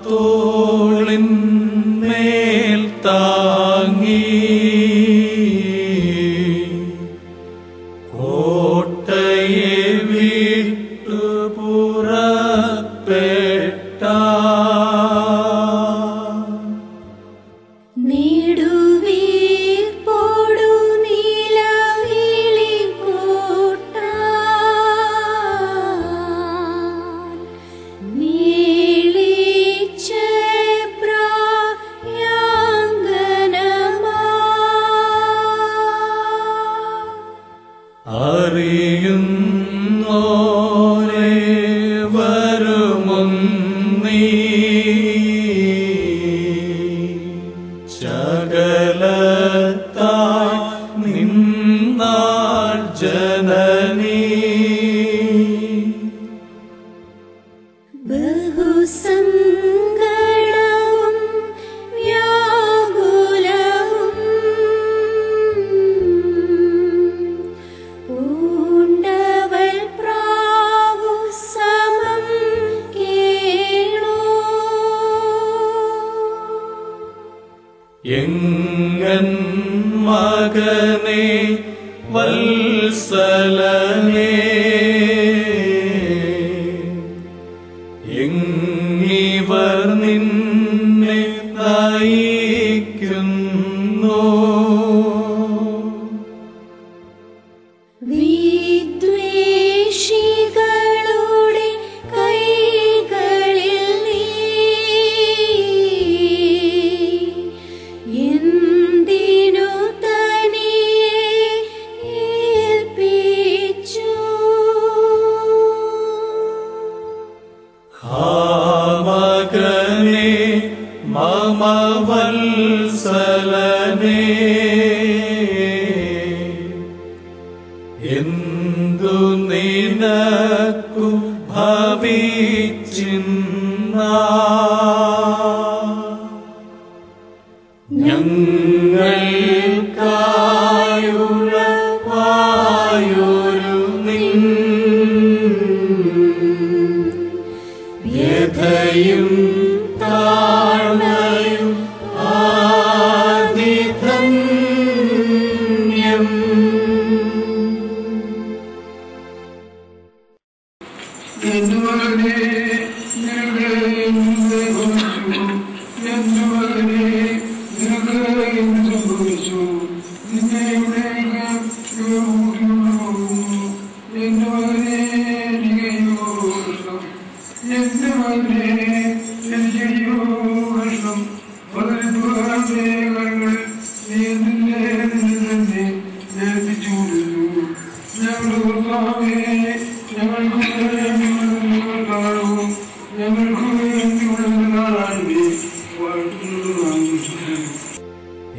തോളിന്മേൽ താങ്ങി കോട്ടയെ വിട്ടു പുറപ്പെട്ട അറിയുന്നോരേ വരുമുന്നീ ശകലത്താൽ നിന്നാൾ ജനനീ എങ്ങൻ മകനേ വത്സലനേ എങ്ങിവർ നിന്നെ നയിക്കുന്നു മകനേ മമ വത്സലനേ എന്തു നിനക്കു ഭവിച്ചിന്ന ഞങ്ങൾക്കായുള്ള വായൊരു നിൻ വ്യഥയും താഴ്മയും ആദിധന്യം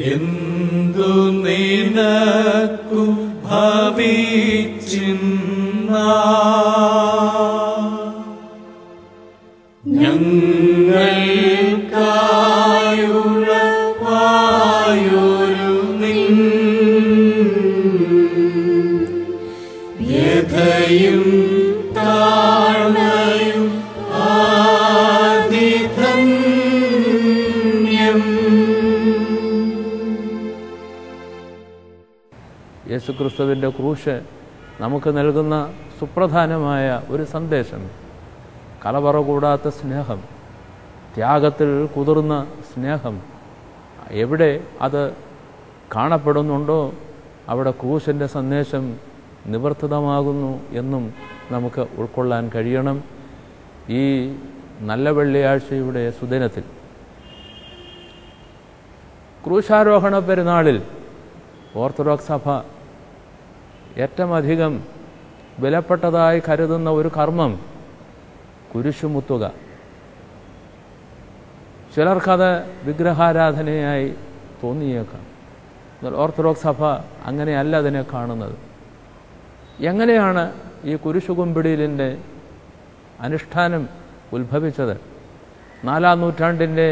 എന്തു നിനക്കു ഭവിച്ചിന്ന ഞങ്ങൾക്കായുള്ള വായൊരു നിൻ വ്യഥയും താഴ്മയും ആദിധന്യം. യേശുക്രിസ്തുവിൻ്റെ ക്രൂശ് നമുക്ക് നൽകുന്ന സുപ്രധാനമായ ഒരു സന്ദേശം കലവറ കൂടാത്ത സ്നേഹം, ത്യാഗത്തിൽ കുതിർന്ന സ്നേഹം. എവിടെ അത് കാണപ്പെടുന്നുണ്ടോ അവിടെ ക്രൂശിൻ്റെ സന്ദേശം നിവർത്തിതമാകുന്നു എന്നും നമുക്ക് ഉൾക്കൊള്ളാൻ കഴിയണം. ഈ നല്ല വെള്ളിയാഴ്ചയുടെ സുദിനത്തിൽ ക്രൂശാരോഹണ പെരുന്നാളിൽ ഓർത്തഡോക്സ് സഭ ഏറ്റവും അധികം വിലപ്പെട്ടതായി കരുതുന്ന ഒരു കർമ്മം കുരിശുമുത്തുക. ചിലർക്കത് വിഗ്രഹാരാധനയായി തോന്നിയേക്കാം. ഓർത്തഡോക്സ് സഭ അങ്ങനെയല്ല അതിനെ കാണുന്നത്. എങ്ങനെയാണ് ഈ കുരിശുകുമ്പിടിലിൻ്റെ അനുഷ്ഠാനം ഉത്ഭവിച്ചത്? 4-ാം നൂറ്റാണ്ടിൻ്റെ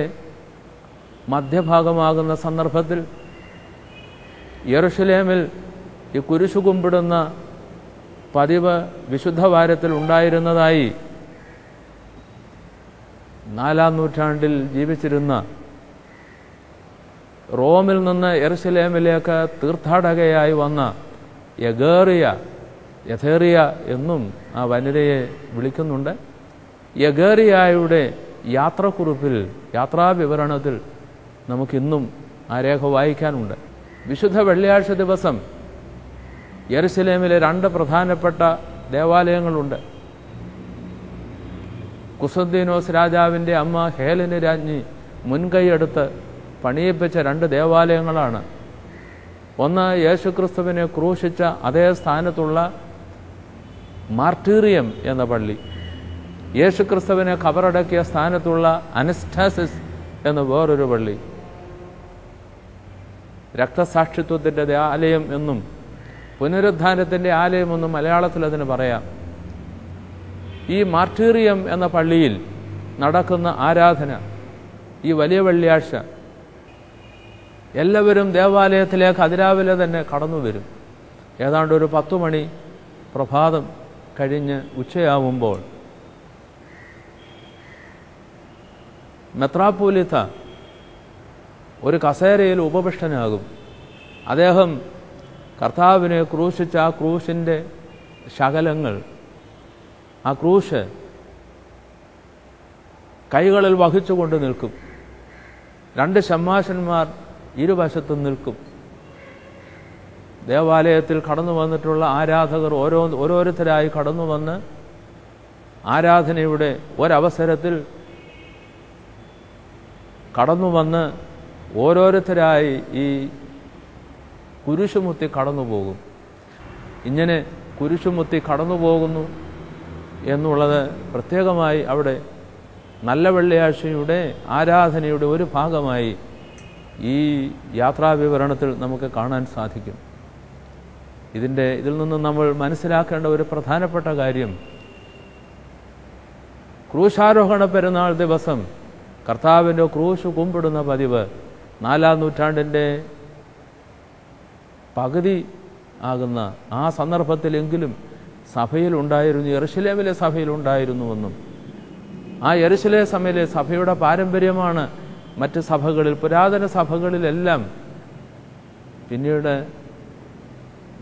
മധ്യഭാഗമാകുന്ന സന്ദർഭത്തിൽ യെരുശലേമിൽ ഈ കുരിശു കുമ്പിടുന്ന പതിവ് വിശുദ്ധ വാരത്തിൽ ഉണ്ടായിരുന്നതായി 4-ാം നൂറ്റാണ്ടിൽ ജീവിച്ചിരുന്ന റോമിൽ നിന്ന് യെരുശലേമിലേക്ക് തീർത്ഥാടകയായി വന്ന യഥേറിയ എന്നും ആ വനിതയെ വിളിക്കുന്നുണ്ട്. യഗേറിയായുടെ യാത്രാക്കുറിപ്പിൽ, യാത്രാവിവരണത്തിൽ നമുക്കിന്നും ആ രേഖ വായിക്കാനുണ്ട്. വിശുദ്ധ വെള്ളിയാഴ്ച ദിവസം യെരുശലേമിലെ 2 പ്രധാനപ്പെട്ട ദേവാലയങ്ങളുണ്ട്. കുസ്തന്തീനോസ് രാജാവിൻ്റെ അമ്മ ഹേലന് രാജ്ഞി മുൻകൈയെടുത്ത് പണിയിപ്പിച്ച 2 ദേവാലയങ്ങളാണ്. ഒന്ന് യേശുക്രിസ്തുവിനെ ക്രൂശിച്ച അതേ സ്ഥാനത്തുള്ള മാർട്ടീറിയം എന്ന പള്ളി, യേശുക്രിസ്തുവിനെ കബറടക്കിയ സ്ഥാനത്തുള്ള അനസ്റ്റാസിസ് എന്ന വേറൊരു പള്ളി. രക്തസാക്ഷിത്വത്തിൻ്റെ ആലയം എന്നും പുനരുദ്ധാനത്തിൻ്റെ ആലയമെന്നും മലയാളത്തിൽ അതിന് പറയാം. ഈ മാർട്ടീറിയം എന്ന പള്ളിയിൽ നടക്കുന്ന ആരാധന ഈ വലിയ വെള്ളിയാഴ്ച എല്ലാവരും ദേവാലയത്തിലേക്ക് അതിരാവിലെ തന്നെ കടന്നു വരും. ഏതാണ്ട് ഒരു 10 മണി പ്രഭാതം കഴിഞ്ഞ് ഉച്ചയാവുമ്പോൾ മെത്രാപ്പോലീത്ത ഒരു കസേരയിൽ ഉപവിഷ്ടനാകും. അദ്ദേഹം കർത്താവിനെ ക്രൂശിച്ച ആ ക്രൂശിൻ്റെ ശകലങ്ങൾ, ആ ക്രൂശ് കൈകളിൽ വഹിച്ചുകൊണ്ട് നിൽക്കും. 2 ശമ്മാശന്മാർ ഇരുവശത്തും നിൽക്കും. ദേവാലയത്തിൽ കടന്നു വന്നിട്ടുള്ള ആരാധകർ ഓരോരുത്തരായി കടന്നു വന്ന് ആരാധനയുടെ ഒരവസരത്തിൽ കടന്നു വന്ന് ഓരോരുത്തരായി ഈ കുരിശുമുത്തി കടന്നു പോകും. ഇങ്ങനെ കുരിശുമുത്തി കടന്നു പോകുന്നു എന്നുള്ളത് പ്രത്യേകമായി അവിടെ നല്ല വെള്ളിയാഴ്ചയുടെ ആരാധനയുടെ ഒരു ഭാഗമായി ഈ യാത്രാവിവരണത്തിൽ നമുക്ക് കാണാൻ സാധിക്കും. ഇതിൽ നിന്ന് നമ്മൾ മനസ്സിലാക്കേണ്ട ഒരു പ്രധാനപ്പെട്ട കാര്യം, ക്രൂശാരോഹണ പെരുന്നാൾ ദിവസം കർത്താവിൻ്റെ ക്രൂശ് കുമ്പിടുന്ന പതിവ് 4-ാം നൂറ്റാണ്ടിൻ്റെ പകുതി ആകുന്ന ആ സന്ദർഭത്തിലെങ്കിലും സഭയിലുണ്ടായിരുന്നു, യെരുശലേമിലെ സഭയിലുണ്ടായിരുന്നുവെന്നും ആ യെരുശലേമിലെ സഭയുടെ പാരമ്പര്യമാണ് മറ്റ് സഭകളിൽ, പുരാതന സഭകളിലെല്ലാം പിന്നീട്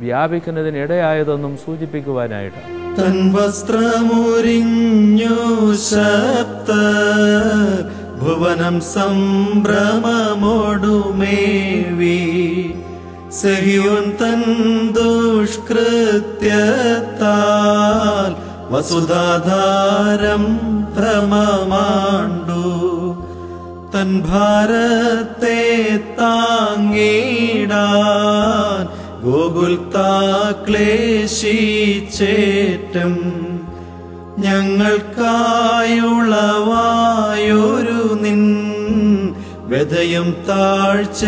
വ്യാപിക്കുന്നതിനിടയായതെന്നും സൂചിപ്പിക്കുവാനായിട്ട്. തൻ വസ്ത്രമുരിഞ്ഞു ശബ്ദ ഭുവനം സംഭ്രമമോടുമേവി സഹിയോൻ തൻ ദുഷ്കൃത്യത്താൽ വസുധാധാരം ഭ്രമമാണ്ടു തൻ ഭാരത്തെ താങ്ങിടാൻ ഗോകുൽത്താക്ലേശിച്ചേറ്റം ഞങ്ങൾക്കായുളവായൊരു നിൻ വ്യഥയും താഴ്ചയുമതിധന്യം.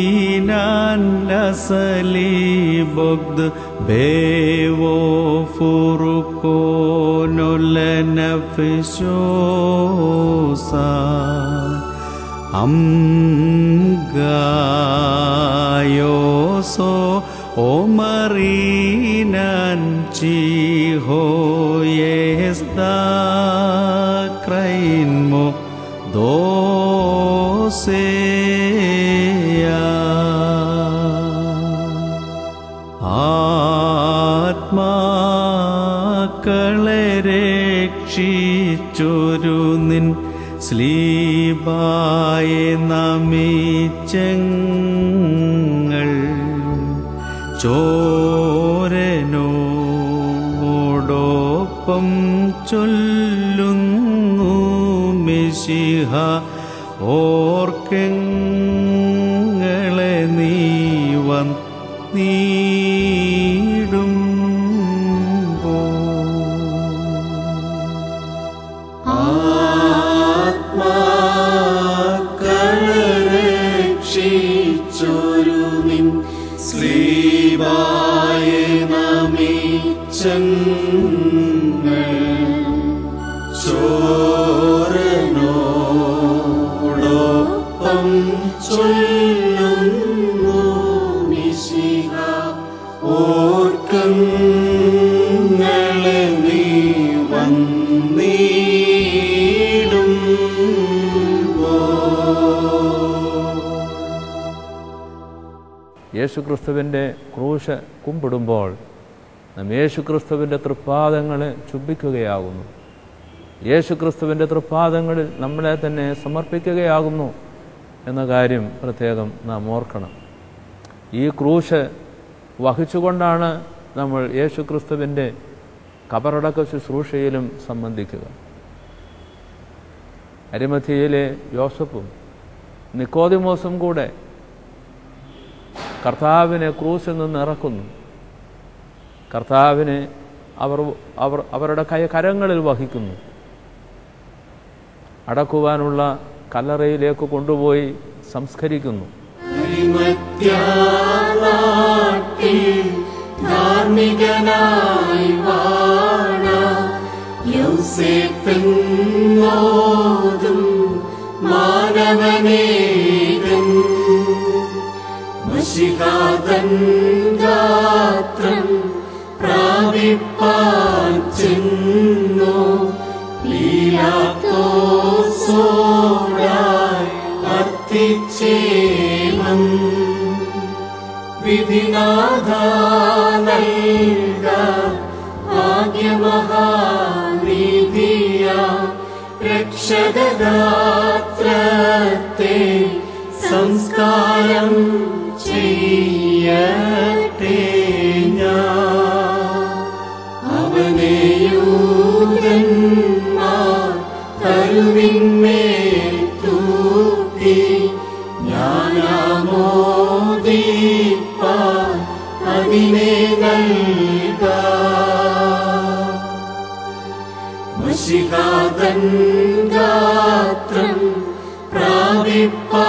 Sogadinaan lasalibogd bevo furukono lenafishosa amgayoso omarinan chihoyesta krainmo ദോസേയ ആത്മാക്കളെ രക്ഷിച്ചൊരു നിൻ സ്ലീബായെ നമിച്ചങ്ങൾ ചോരനോടൊപ്പം ചൊല്ലുന്നു മിശിഹ ഓർക്കങ്ങളെ നീ വന്നിടുമ്പോ ആത്മാക്കളെ രക്ഷിച്ചൊരു നിൻ സ്ലീബായ നമിച്ചങ്ങൾ ചോരനോടൊപ്പം ചൊല്ലുന്നു മിശിഹ ഓർക്കങ്ങളെ നീ യേശുക്രിസ്തുവിൻ്റെ ക്രൂശ് കുമ്പിടുമ്പോൾ നാം യേശുക്രിസ്തുവിൻ്റെ തൃപ്പാദങ്ങളെ ചുംബിക്കുകയാകുന്നു. യേശുക്രിസ്തുവിൻ്റെ തൃപ്പാദങ്ങളിൽ നമ്മളെ തന്നെ സമർപ്പിക്കുകയാകുന്നു എന്ന കാര്യം പ്രത്യേകം നാം ഓർക്കണം. ഈ ക്രൂശ് വഹിച്ചുകൊണ്ടാണ് നമ്മൾ യേശുക്രിസ്തുവിൻ്റെ കബറടക്ക ശുശ്രൂഷയിലും സംബന്ധിക്കുക. അരിമഥിയിലെ യോസഫും നിക്കോദിമോസും കൂടെ കർത്താവിനെ ക്രൂശിൽ നിന്ന് ഇറക്കുന്നു. കർത്താവിനെ അവരുടെ കരങ്ങളിൽ വഹിക്കുന്നു. അടക്കുവാനുള്ള കല്ലറയിലേക്ക് കൊണ്ടുപോയി സംസ്കരിക്കുന്നു. ഗാത്രം പ്രാപിപ്പാൻ ചെന്നു പീലാത്തോസോടായി അർത്തിച്ചേമം വിധിനാഥ നൽക ഭാഗ്യമഹാനിധിയ രക്ഷകഗാത്രത്തെ സംസ്കാരം ചെയ്യട്ടെ ഞാൻ. അവനെയൂതന്മാർ തരുവിന്മേൽ തൂക്കി ഞാനാമോദിപ്പാൻ അതിനെ നൽകാം. മശിഹാതൻ ഗാത്രം പ്രാപിപ്പാൻ